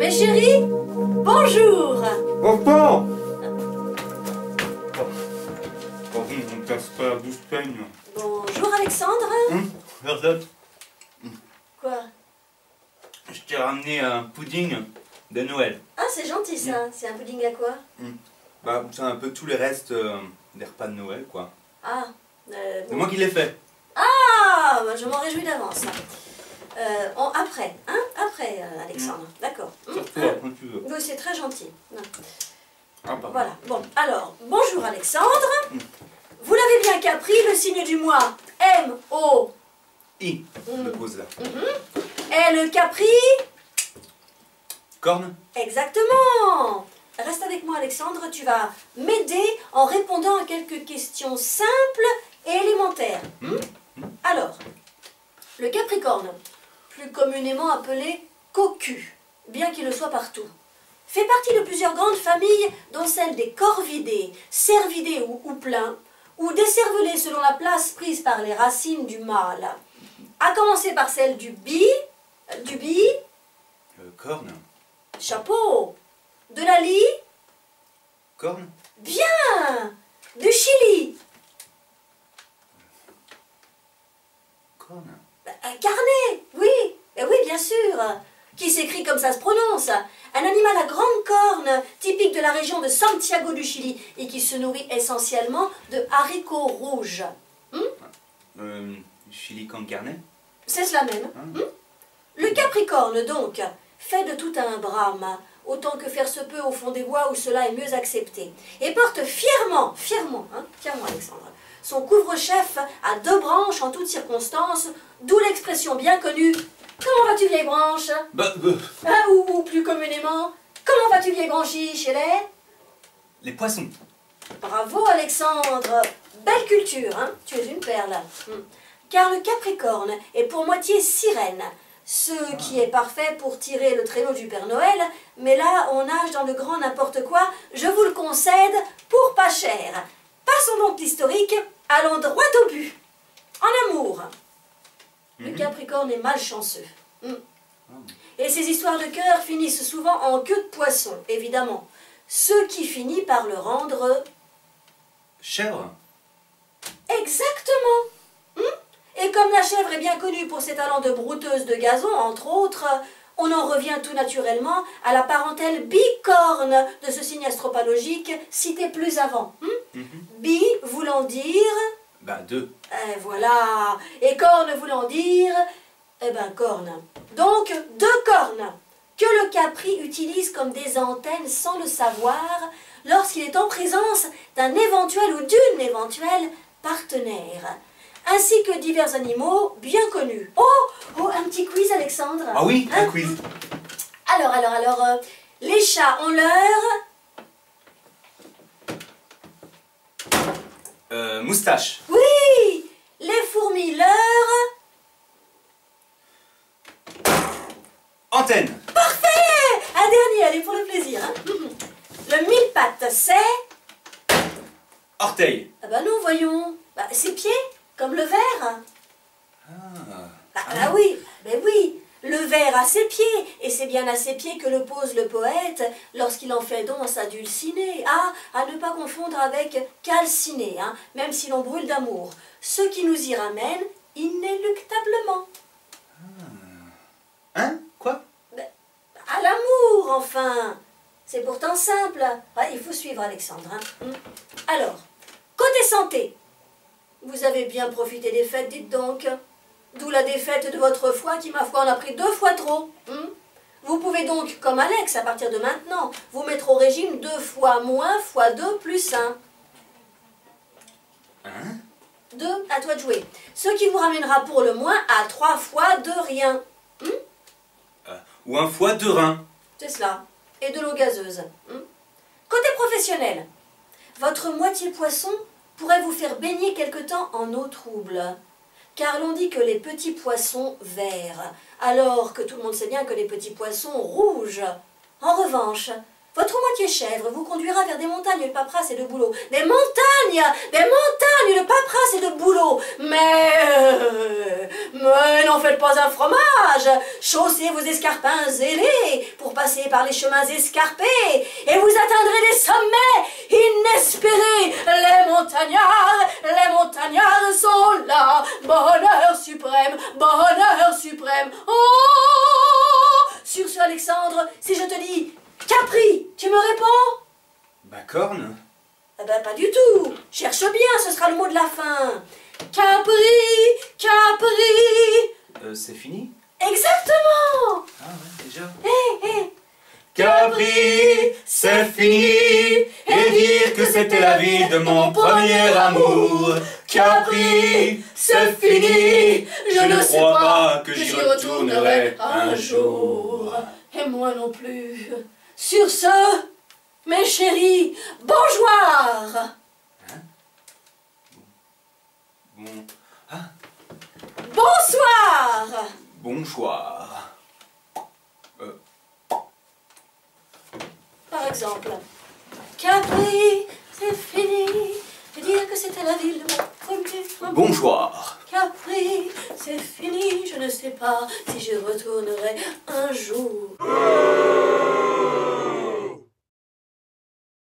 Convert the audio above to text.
Mes chéris, bonjour. Enfant! Bon, on ne casse pas la bouche peigne. Bonjour Alexandre. Verzotte, Quoi? je t'ai ramené un pudding de Noël. Ah, c'est gentil ça. C'est un pudding à quoi? Bah, c'est un peu tous les restes des repas de Noël, quoi. Ah, C'est bon. moi qui l'ai fait. Ah, bah, je m'en réjouis d'avance. Après, hein? Après, Alexandre. D'accord. Surtout quand tu veux. Oui, c'est très gentil. Non. Ah, pardon. Voilà. Bon, alors, bonjour Alexandre. Vous l'avez bien compris, le signe du mois M-O. I, le pose là. Et le Capri? Corne? Exactement. Reste avec moi Alexandre, tu vas m'aider en répondant à quelques questions simples et élémentaires. Alors, le Capricorne, plus communément appelé cocu, bien qu'il le soit partout, fait partie de plusieurs grandes familles, dont celle des corvidés, cervidés ou pleins, ou décervelés selon la place prise par les racines du mâle. À commencer par celle du bi, Corne? chapeau, de la lie, Corne? bien, du Chili, Corne? carnet, oui, oui bien sûr, qui s'écrit comme ça se prononce, un animal à grande corne, typique de la région de Santiago du Chili, et qui se nourrit essentiellement de haricots rouges. Chili con carne? C'est cela même. Le Capricorne, donc, fait de tout un brame, autant que faire se peut au fond des bois où cela est mieux accepté, et porte fièrement, Alexandre, son couvre-chef à 2 branches en toutes circonstances, d'où l'expression bien connue « Comment vas-tu vieille branche ?» ou plus communément « Comment vas-tu vieille branchie chez Les poissons. » Bravo Alexandre, belle culture, hein? Tu es une perle. Car le Capricorne est pour moitié sirène, ce qui est parfait pour tirer le traîneau du Père Noël, mais là on nage dans le grand n'importe quoi, je vous le concède, pour pas cher. Passons donc l'historique, allons droit au but. En amour, le Capricorne est malchanceux. Et ses histoires de cœur finissent souvent en queue de poisson, évidemment. Ce qui finit par le rendre... Chèvre? Exactement. Et comme la chèvre est bien connue pour ses talents de brouteuse de gazon, entre autres, on en revient tout naturellement à la parentèle bicorne de ce signe astropalogique cité plus avant. Bi voulant dire... Bah, 2. Voilà. Et corne voulant dire... Eh ben, corne. Donc, 2 cornes que le Capri utilise comme des antennes sans le savoir lorsqu'il est en présence d'un éventuel ou d'une éventuelle partenaire, ainsi que divers animaux bien connus. Oh, un petit quiz Alexandre. Ah oui, un quiz. Alors, les chats ont leur... Moustache. Oui, les fourmis leur... Antenne. Parfait. Un dernier, allez, pour le plaisir. Le mille-pattes, c'est... Orteil. Ah bah non, voyons. Bah, ses pieds, comme le verre. Oui, mais oui. Le verre a ses pieds, et c'est bien à ses pieds que le pose le poète lorsqu'il en fait don sa dulcinée. Ah, à ne pas confondre avec calciné, hein, même si l'on brûle d'amour. Ce qui nous y ramène inéluctablement. Hein? Quoi? À l'amour, enfin. C'est pourtant simple. Ah, il faut suivre, Alexandre. Alors, côté santé, vous avez bien profité des fêtes, dites donc. D'où la défaite de votre foie qui, ma foi, en a pris 2 fois trop. Vous pouvez donc, comme Alex, à partir de maintenant, vous mettre au régime 2 fois moins fois 2 plus 1. 2, à toi de jouer. Ce qui vous ramènera pour le moins à 3 fois de rien. Ou 1 fois 2 reins. C'est cela. Et de l'eau gazeuse. Côté professionnel, votre moitié poisson pourrait vous faire baigner quelque temps en eau trouble. Car l'on dit que les petits poissons verts, alors que tout le monde sait bien que les petits poissons rouges. En revanche, Votre moitié chèvre vous conduira vers des montagnes de paperasse et de boulot. Des montagnes de paperasse et de boulot. Mais n'en faites pas un fromage. Chaussez vos escarpins ailés pour passer par les chemins escarpés et vous atteindrez des sommets inespérés. Les montagnards sont là. Bonheur suprême, bonheur suprême. Oh! Sur ce, Alexandre, si je te dis Capri, tu me réponds? Bacorne? Eh ben, pas du tout. Cherche bien, ce sera le mot de la fin. Capri, Capri. C'est fini? Exactement. Ah ouais, déjà. Capri, c'est fini, et dire que c'était la ville de mon premier amour. Capri, c'est fini, je ne crois pas que j'y retournerai un jour. Et moi non plus. Sur ce, mes chéris, bonjour. Bon. Bonsoir. Bonsoir. Par exemple, Capri, c'est fini, et dire que c'était la ville de mon premier amour. Bonsoir. Capri, c'est fini, je ne sais pas si je retournerai un jour.